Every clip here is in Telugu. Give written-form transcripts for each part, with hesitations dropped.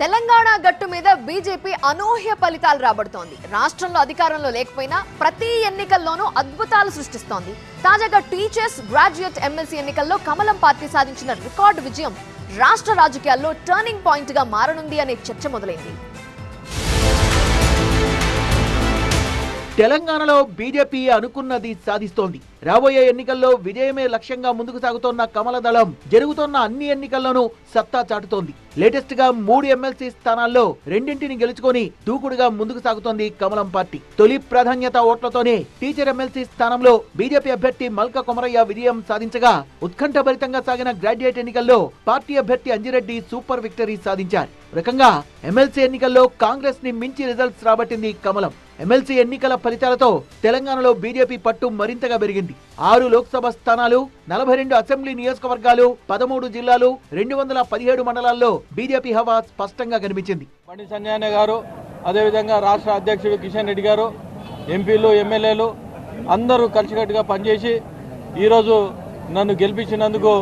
తెలంగాణ గట్టు మీద బీజేపీ అనూహ్య ఫలితాలు రాబడుతోంది. రాష్ట్రంలో అధికారంలో లేకపోయినా ప్రతి ఎన్నికల్లోనూ అద్భుతాలు సృష్టిస్తోంది. తాజాగా టీచర్స్, గ్రాడ్యుయేట్ ఎమ్మెల్సీ ఎన్నికల్లో కమలం పార్టీ సాధించిన రికార్డు విజయం రాష్ట్ర రాజకీయాల్లో టర్నింగ్ పాయింట్ గా మారనుంది అనే చర్చ మొదలైంది. తెలంగాణలో బీజేపీ అనుకున్నది సాధిస్తోంది. రాబోయే ఎన్నికల్లో విజయమే లక్ష్యంగా ముందుకు సాగుతోన్న కమల దళం జరుగుతున్న అన్ని ఎన్నికల్లోనూ సత్తా చాటుతోంది. లేటెస్ట్ గా 3 ఎమ్మెల్సీ స్థానాల్లో 2ంటిని గెలుచుకొని దూకుడుగా ముందుకు సాగుతోంది కమలం పార్టీ. తొలి ప్రాధాన్యత ఓట్లతోనే టీచర్ ఎమ్మెల్సీ స్థానంలో బీజేపీ అభ్యర్థి మల్క కొమరయ్య విజయం సాధించగా, ఉత్కంఠభరితంగా సాగిన గ్రాడ్యుయేట్ ఎన్నికల్లో పార్టీ అభ్యర్థి అంజిరెడ్డి సూపర్ విక్టరీ సాధించారు. రకంగా ఎమ్మెల్సీ ఎన్నికల్లో కాంగ్రెస్ ని మించి రిజల్ట్స్ రాబట్టింది కమలం. ఎమ్మెల్సీ ఎన్నికల ఫలితాలతో తెలంగాణలో బీజేపీ పట్టు మరింతగా పెరిగింది. 6 లోక్సభ స్థానాలు, 42 అసెంబ్లీ నియోజకవర్గాలు, 13 జిల్లాలు, 217 మండలాల్లో బీజేపీ హవా స్పష్టంగా కనిపించింది. బండి సంజయ్ గారు, అదేవిధంగా రాష్ట్ర అధ్యక్షుడు కిషన్ రెడ్డి గారు, ఎంపీలు, ఎమ్మెల్యేలు అందరూ కలిసికట్టుగా పనిచేసి ఈరోజు నన్ను గెలిపించినందుకు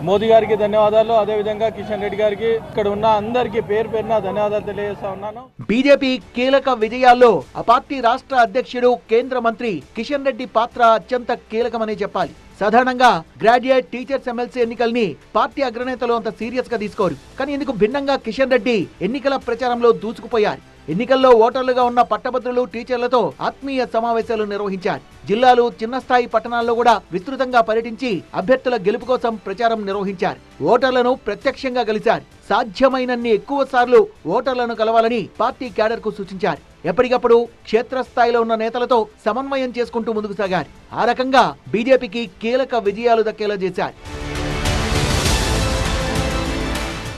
మోదీ గారికి ధన్యవాదాలు, అదేవిధంగా కిషన్ రెడ్డి గారికి, ఇక్కడ ఉన్న అందరికీ పేరు పేరున ధన్యవాదాలు తెలియజేస్తా ఉన్నాను. బీజేపీ కీలక విజయాల్లో ఆ పార్టీ రాష్ట్ర అధ్యక్షుడు, కేంద్ర మంత్రి కిషన్ రెడ్డి పాత్ర అత్యంత కీలకమనే చెప్పాలి. సాధారణంగా గ్రాడ్యుయేట్ టీచర్స్ ఎమ్మెల్సీ ఎన్నికల్ని పార్టీ అగ్రనేతలు అంత సీరియస్ గా తీసుకోరు. కానీ ఇందుకు భిన్నంగా కిషన్ రెడ్డి ఎన్నికల ప్రచారంలో దూసుకుపోయారు. ఎన్నికల్లో ఓటర్లుగా ఉన్న పట్టభద్రులు, టీచర్లతో ఆత్మీయ సమావేశాలు నిర్వహించారు. జిల్లాలు, చిన్న స్థాయి పట్టణాల్లో కూడా విస్తృతంగా పర్యటించి అభ్యర్థుల గెలుపు కోసం ప్రచారం నిర్వహించారు. ఓటర్లను ప్రత్యక్షంగా కలిశారు. సాధ్యమైనన్ని ఎక్కువ సార్లు ఓటర్లను కలవాలని పార్టీ క్యాడర్ కు సూచించారు. ఎప్పటికప్పుడు క్షేత్రస్థాయిలో ఉన్న నేతలతో సమన్వయం చేసుకుంటూ ముందుకు సాగారు. ఆ రకంగా బీజేపీకి కీలక విజయాలు దక్కేలా చేశారు.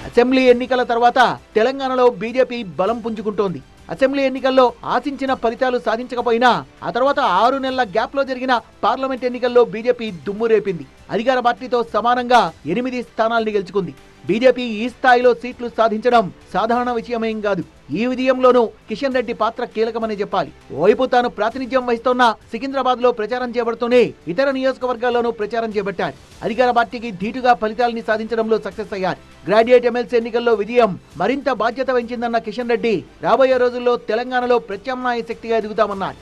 అసెంబ్లీ ఎన్నికల తర్వాత తెలంగాణలో బీజేపీ బలం పుంజుకుంటోంది. అసెంబ్లీ ఎన్నికల్లో ఆశించిన ఫలితాలు సాధించకపోయినా ఆ తర్వాత 6 నెలల గ్యాప్ లో జరిగిన పార్లమెంట్ ఎన్నికల్లో బీజేపీ దుమ్ము రేపింది. అధికార పార్టీతో సమానంగా 8 స్థానాల్ని గెలుచుకుంది. బీజేపీ ఈ స్థాయిలో సీట్లు సాధించడం సాధారణ విషయమేం కాదు. ఈ విజయంలోనూ కిషన్ రెడ్డి పాత్ర కీలకమని చెప్పాలి. ఓవైపు తాను ప్రాతినిధ్యం వహిస్తున్న సికింద్రాబాద్ లో ప్రచారం చేపడుతూనే ఇతర నియోజకవర్గాల్లోనూ ప్రచారం చేపట్టారు. అధికార పార్టీకి ధీటుగా ఫలితాలని సాధించడంలో సక్సెస్ అయ్యారు. గ్రాడ్యుయేట్ ఎమ్మెల్సీ ఎన్నికల్లో విజయం మరింత బాధ్యత వహించిందన్న కిషన్ రెడ్డి రాబోయే రోజుల్లో తెలంగాణలో ప్రత్యామ్నాయ శక్తిగా ఎదుగుతామన్నారు.